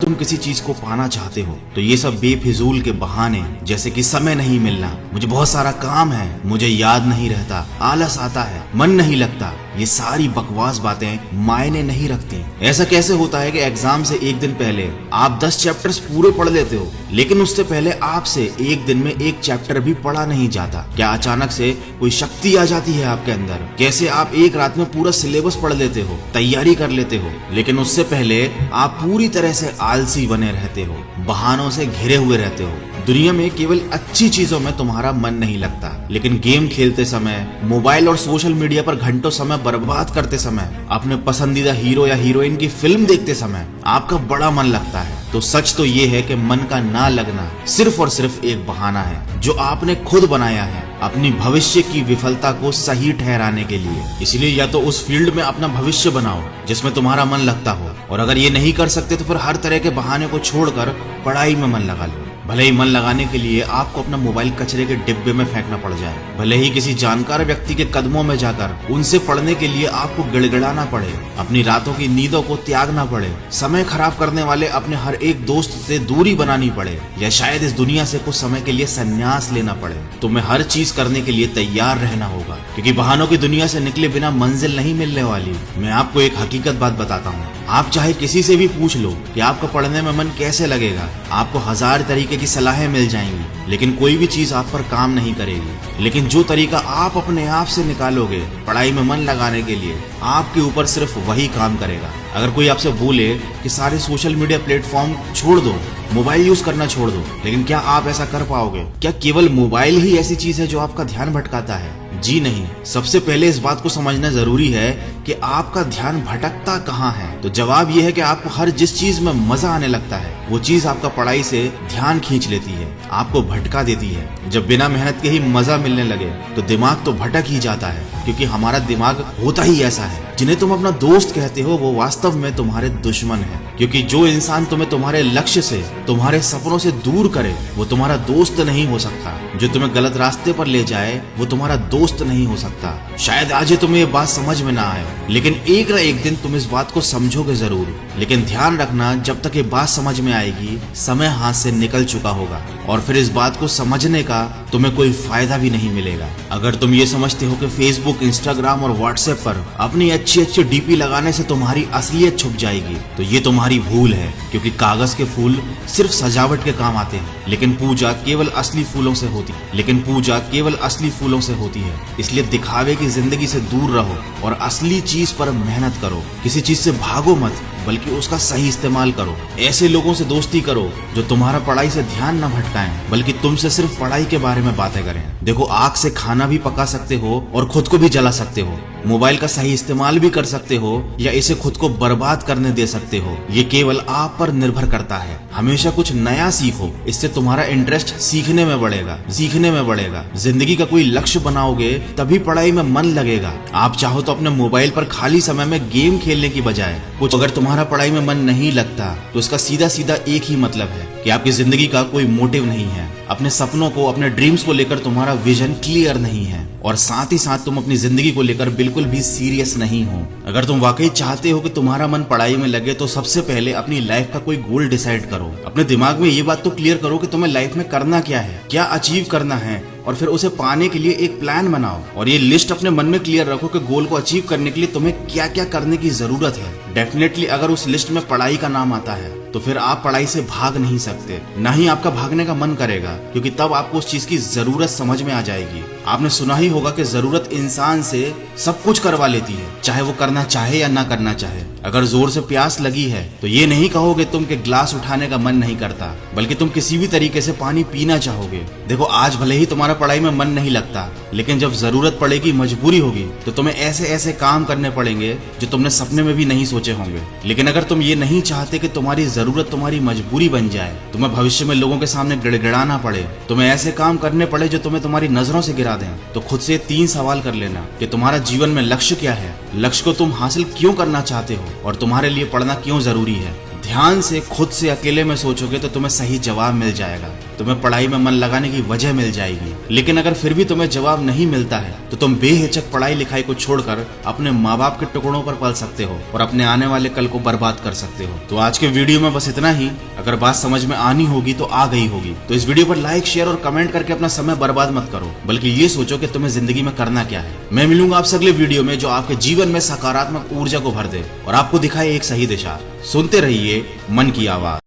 तुम किसी चीज को पाना चाहते हो तो ये सब बेफिजूल के बहाने, जैसे कि समय नहीं मिलना, मुझे बहुत सारा काम है, मुझे याद नहीं रहता, आलस आता है, मन नहीं लगता, ये सारी बकवास बातें मायने नहीं रखती। ऐसा कैसे होता है कि एग्जाम से एक दिन पहले आप 10 चैप्टर्स पूरे पढ़ लेते हो, लेकिन उससे पहले आपसे एक दिन में एक चैप्टर भी पढ़ा नहीं जाता? क्या अचानक से कोई शक्ति आ जाती है आपके अंदर? कैसे आप एक रात में पूरा सिलेबस पढ़ लेते हो, तैयारी कर लेते हो, लेकिन उससे पहले आप पूरी तरह से आलसी बने रहते हो, बहानों से घिरे हुए रहते हो। दुनिया में केवल अच्छी चीजों में तुम्हारा मन नहीं लगता, लेकिन गेम खेलते समय, मोबाइल और सोशल मीडिया पर घंटों समय बर्बाद करते समय, अपने पसंदीदा हीरो या हीरोइन की फिल्म देखते समय आपका बड़ा मन लगता है। तो सच तो ये है कि मन का ना लगना सिर्फ और सिर्फ एक बहाना है जो आपने खुद बनाया है अपनी भविष्य की विफलता को सही ठहराने के लिए। इसलिए या तो उस फील्ड में अपना भविष्य बनाओ जिसमें तुम्हारा मन लगता हो, और अगर ये नहीं कर सकते तो फिर हर तरह के बहाने को छोड़कर पढ़ाई में मन लगा लो। भले ही मन लगाने के लिए आपको अपना मोबाइल कचरे के डिब्बे में फेंकना पड़ जाए, भले ही किसी जानकार व्यक्ति के कदमों में जाकर उनसे पढ़ने के लिए आपको गिड़गिड़ाना पड़े, अपनी रातों की नींदों को त्यागना पड़े, समय खराब करने वाले अपने हर एक दोस्त से दूरी बनानी पड़े, या शायद इस दुनिया से कुछ समय के लिए संन्यास लेना पड़े, तुम्हें हर चीज करने के लिए तैयार रहना होगा, क्योंकि बहानों की दुनिया से निकले बिना मंजिल नहीं मिलने वाली। मैं आपको एक हकीकत बात बताता हूँ, आप चाहे किसी से भी पूछ लो कि आपका पढ़ने में मन कैसे लगेगा, आपको 1000 तरीके की सलाहें मिल जाएंगी, लेकिन कोई भी चीज आप पर काम नहीं करेगी। लेकिन जो तरीका आप अपने आप से निकालोगे पढ़ाई में मन लगाने के लिए, आपके ऊपर सिर्फ वही काम करेगा। अगर कोई आपसे बोले कि सारे सोशल मीडिया प्लेटफॉर्म छोड़ दो, मोबाइल यूज करना छोड़ दो, लेकिन क्या आप ऐसा कर पाओगे? क्या केवल मोबाइल ही ऐसी चीज है जो आपका ध्यान भटकाता है? जी नहीं। सबसे पहले इस बात को समझना जरूरी है कि आपका ध्यान भटकता कहाँ है। तो जवाब यह है कि आपको हर जिस चीज में मजा आने लगता है वो चीज आपका पढ़ाई से ध्यान खींच लेती है, आपको भटका देती है। जब बिना मेहनत के ही मजा मिलने लगे तो दिमाग तो भटक ही जाता है, क्योंकि हमारा दिमाग होता ही ऐसा है। जिन्हें तुम अपना दोस्त कहते हो वो वास्तव में तुम्हारे दुश्मन है, क्योंकि जो इंसान तुम्हें तुम्हारे लक्ष्य से, तुम्हारे सपनों से दूर करे वो तुम्हारा दोस्त नहीं हो सकता। जो तुम्हें गलत रास्ते पर ले जाए वो तुम्हारा दोस्त नहीं हो सकता। शायद आज तुम्हें ये बात समझ में ना आए, लेकिन एक न एक दिन तुम इस बात को समझोगे जरूर। लेकिन ध्यान रखना, जब तक ये बात समझ में आएगी समय हाथ से निकल चुका होगा, और फिर इस बात को समझने का तुम्हें कोई फायदा भी नहीं मिलेगा। अगर तुम ये समझते हो कि फेसबुक, इंस्टाग्राम और व्हाट्सएप पर अपनी अच्छी डीपी लगाने से तुम्हारी असलियत छुप जाएगी, तो ये तुम्हारी भूल है, क्योंकि कागज के फूल सिर्फ सजावट के काम आते हैं, लेकिन पूजा केवल असली फूलों से होती है। इसलिए दिखावे की जिंदगी से दूर रहो और असली चीज पर मेहनत करो। किसी चीज से भागो मत, बल्कि उसका सही इस्तेमाल करो। ऐसे लोगों से दोस्ती करो जो तुम्हारा पढ़ाई से ध्यान न भटकाएं, बल्कि तुमसे सिर्फ पढ़ाई के बारे में बातें करें। देखो, आग से खाना भी पका सकते हो और खुद को भी जला सकते हो। मोबाइल का सही इस्तेमाल भी कर सकते हो या इसे खुद को बर्बाद करने दे सकते हो। ये केवल आप पर निर्भर करता है। हमेशा कुछ नया सीखो, इससे तुम्हारा इंटरेस्ट सीखने में बढ़ेगा। जिंदगी का कोई लक्ष्य बनाओगे तभी पढ़ाई में मन लगेगा। आप चाहो तो अपने मोबाइल पर खाली समय में गेम खेलने की बजाय कुछ, अगर तुम्हारा पढ़ाई में मन नहीं लगता तो इसका सीधा सीधा एक ही मतलब है कि आपकी जिंदगी का कोई मोटिव नहीं है। अपने सपनों को, अपने ड्रीम्स को लेकर तुम्हारा विजन क्लियर नहीं है, और साथ ही साथ तुम अपनी जिंदगी को लेकर बिल्कुल भी सीरियस नहीं हो। अगर तुम वाकई चाहते हो कि तुम्हारा मन पढ़ाई में लगे तो सबसे पहले अपनी लाइफ का कोई गोल डिसाइड करो। अपने दिमाग में ये बात तो क्लियर करो कि तुम्हें लाइफ में करना क्या है, क्या अचीव करना है, और फिर उसे पाने के लिए एक प्लान बनाओ। और ये लिस्ट अपने मन में क्लियर रखो कि गोल को अचीव करने के लिए तुम्हें क्या क्या करने की जरूरत है। डेफिनेटली अगर उस लिस्ट में पढ़ाई का नाम आता है तो फिर आप पढ़ाई से भाग नहीं सकते, ना ही आपका भागने का मन करेगा, क्योंकि तब आपको उस चीज की जरूरत समझ में आ जाएगी। आपने सुना ही होगा कि जरूरत इंसान से सब कुछ करवा लेती है, चाहे वो करना चाहे या ना करना चाहे। अगर जोर से प्यास लगी है तो ये नहीं कहोगे तुम कि ग्लास उठाने का मन नहीं करता, बल्कि तुम किसी भी तरीके से पानी पीना चाहोगे। देखो, आज भले ही तुम्हारा पढ़ाई में मन नहीं लगता, लेकिन जब जरूरत पड़ेगी, मजबूरी होगी, तो तुम्हें ऐसे ऐसे काम करने पड़ेंगे जो तुमने सपने में भी नहीं सोचे होंगे। लेकिन अगर तुम ये नहीं चाहते कि तुम्हारी जरूरत तुम्हारी मजबूरी बन जाए, तुम्हें भविष्य में लोगों के सामने गिड़गिड़ाना पड़े, तुम्हें ऐसे काम करने पड़े जो तुम्हें तुम्हारी नजरों से गिरा दें, तो खुद से 3 सवाल कर लेना कि तुम्हारा जीवन में लक्ष्य क्या है, लक्ष्य को तुम हासिल क्यों करना चाहते हो, और तुम्हारे लिए पढ़ना क्यों जरूरी है। ध्यान से खुद से अकेले में सोचोगे तो तुम्हें सही जवाब मिल जाएगा, तुम्हें पढ़ाई में मन लगाने की वजह मिल जाएगी। लेकिन अगर फिर भी तुम्हें जवाब नहीं मिलता है तो तुम बेहिचक पढ़ाई लिखाई को छोड़कर अपने माँ बाप के टुकड़ों पर पल सकते हो और अपने आने वाले कल को बर्बाद कर सकते हो। तो आज के वीडियो में बस इतना ही। अगर बात समझ में आनी होगी तो आ गई होगी, तो इस वीडियो पर लाइक शेयर और कमेंट करके अपना समय बर्बाद मत करो, बल्कि ये सोचो कि तुम्हें जिंदगी में करना क्या है। मैं मिलूंगा आपसे अगले वीडियो में जो आपके जीवन में सकारात्मक ऊर्जा को भर दे और आपको दिखाए एक सही दिशा। सुनते रहिए मन की आवाज।